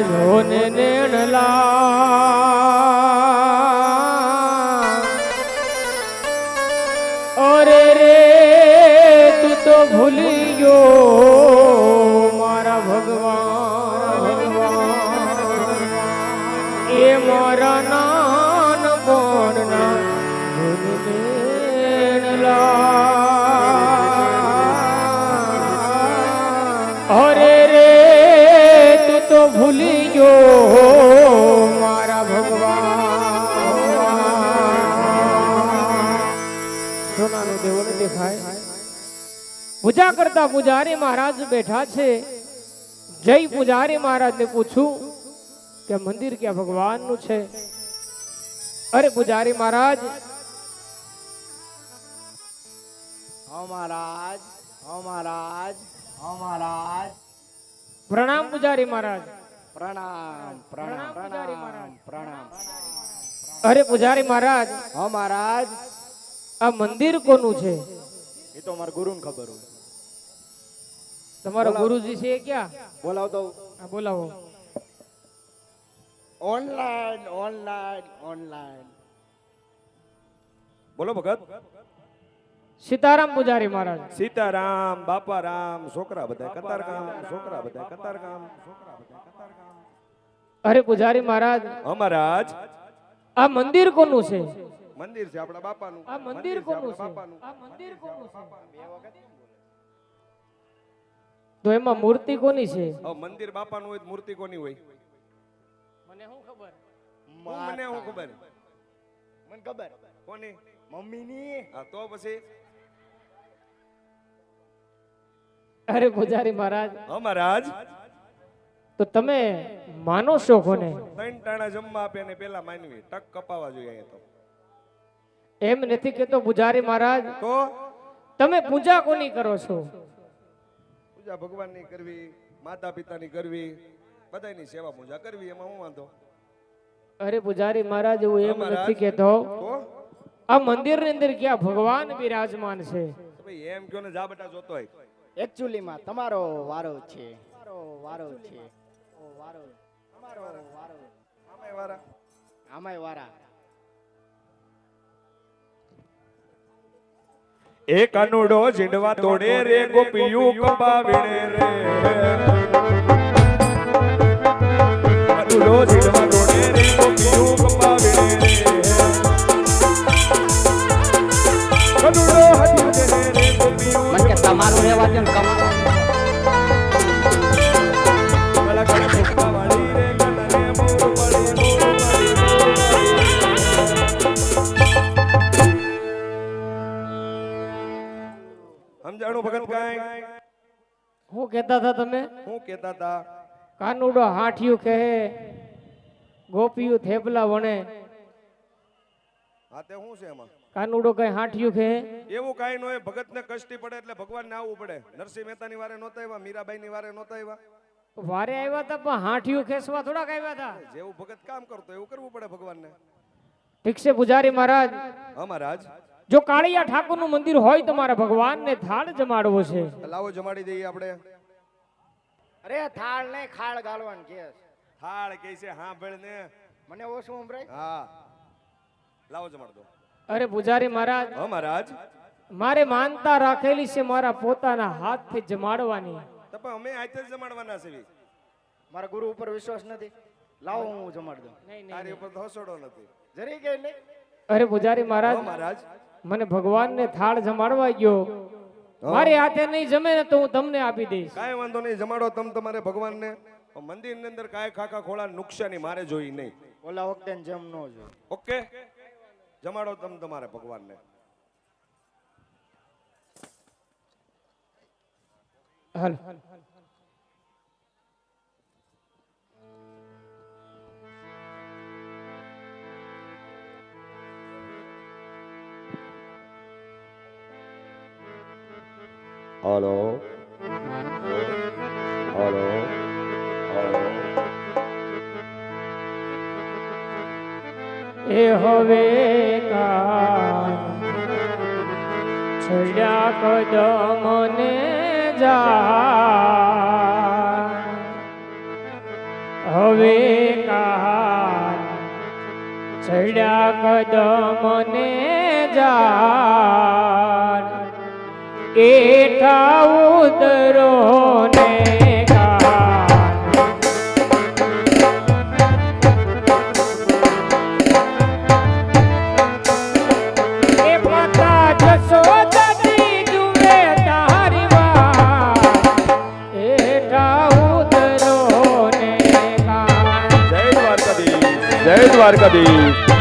જોને નેણલા અરે રે તું તો ભૂલી ગયો મારા ભગવાન એ મારા નાનપણના જોને નેણલા અરે રે તું તો ભૂલી ગયો મારા ભગવાન સોનાનું દેવળ દેખાય પૂજા કરતા પૂજારી મહારાજ બેઠા છે જય પૂજારી મહારાજ ને પૂછું કે મંદિર ક્યાં ભગવાન નું છે અરે પૂજારી મહારાજ મહારાજ મહારાજ મહારાજ પ્રણામ પૂજારી મહારાજ પ્રણામ પ્રણામ પ્રણામ પ્રણામ અરે પૂજારી મહારાજ મહારાજ આ મંદિર કોનું છે એ તો મારા ગુરુને ખબર હોય તમારો ગુરુજી છે ક્યાં બોલાવ તો બોલાવો ઓનલાઈન ઓનલાઈન ઓનલાઈન બોલો ભગત સીતારામ પૂજારી મહારાજ સીતારામ બાપા રામ છોકરા બધા કતારગામ છોકરા બધા કતારગામ છોકરા બધા કતારગામ અરે પૂજારી મહારાજ મહારાજ આ મંદિર કોનું છે મંદિર છે આપણા બાપાનું આ મંદિર કોનું છે બાપાનું આ મંદિર કોનું છે તો એમાં મૂર્તિ કોની છે મંદિર બાપાનું હોય મૂર્તિ કોની હોય મને શું ખબર મને શું ખબર મને ખબર કોની મમ્મીની હા તો પછી અરે પૂજારી મહારાજ મહારાજ તો તમે માનો છો કોને ત્રણ ટાણા જમવા આપે ને પેલા માનવી ટક કપાવા જોઈએ અહીંયા તો એમ નથી કેતો પૂજારી મહારાજ તો તમે પૂજા કોની કરો છો પૂજા ભગવાનની કરવી માતા પિતાની કરવી બધાની સેવા પૂજા કરવી એમાં હું વાંધો અરે પૂજારી મહારાજ હું એમ નથી કેતો તો આ મંદિર ની અંદર ક્યાં ભગવાન બિરાજમાન છે ભાઈ એમ કયો ને જા બેટા જોતો હોય એકચ્યુઅલી માં તમારો વારો છે તમારો વારો છે વારો તમારો વારો આમાંય વારા આમાંય વારા એક અનુડો જીડવા તોડે રે ગોપિયું કપાવીને રે અનુડો જીડવા તોડે રે ગોપિયું કપાવીને રે અનુડો હાથી દે રે ગોપિયું મને તમારું રહેવા દે કમ કલા કલા ફૂટવા વાળી રે કનરે મોર પડી સમજાણું ભગત કાંઈ હું કહેતા હતા તમે હું કહેતા હતા કાનુડો હાઠિયું કહે ગોપિયું થેપલા વણે હા તે શું છે એમાં કાનુડો કઈ હાઠિયું કહે એવું કાંઈ ન હોય ભગત ને કષ્ટી પડે એટલે ભગવાન ને આવવું પડે નરસિંહ મહેતા ની વારે નહોતા આવ્યા મીરાબાઈ ની વારે નહોતા આવ્યા વારે આવ્યા હતા પણ હાઠિયું ખેસવા થોડાક આવ્યા હતા જેવું ભગત કામ કરતો એવું કરવું પડે ભગવાન ને ઠીક છે પૂજારી મહારાજ મહારાજ જો કાળિયા ઠાકોર નું મંદિર હોય તો મારા ભગવાન ને થાળ જમાડવો છે લાવો જમાડી દઈએ આપણે અરે થાળ ને ખાળ ગાળવાનું કે થાળ કે છે હા ભેળ ને મને ઓછું સંભળાય હા લાવો જમાડ દો અરે પૂજારી મહારાજ મહારાજ મારે માનતા રાખેલી છે મારા પોતાના હાથથી જમાડવાની તો પણ અમે આજે જ જમાડવાના છે મારા ગુરુ ઉપર વિશ્વાસ નથી લાવો હું જમાડ દઉં તારી ઉપર તો હસોડો નથી જરી ગઈ ને અરે પૂજારી મહારાજ મહારાજ મને ભગવાન ને થાળ જમાડવા ગયો મારી હાથે નહીં જમે ને તો હું તમને આપી દઈશ કાંઈ વાંધો નહીં જમાડો તમ તમારે ભગવાન ને મંદિર ની અંદર કાંઈ ખાખા ખોળા નુકસાની મારે જોઈ નહીં ઓલા વખતે જેમ ન જોઈ ઓકે જમાડો તમ તમારે ભગવાન ને હાલ हेलो हेलो हेलो એ હવે છડ્યા કદમને જા હવે એઠા કદમ ને જાણ એઠા ઉદરો ને જય દ્વારકાધીશ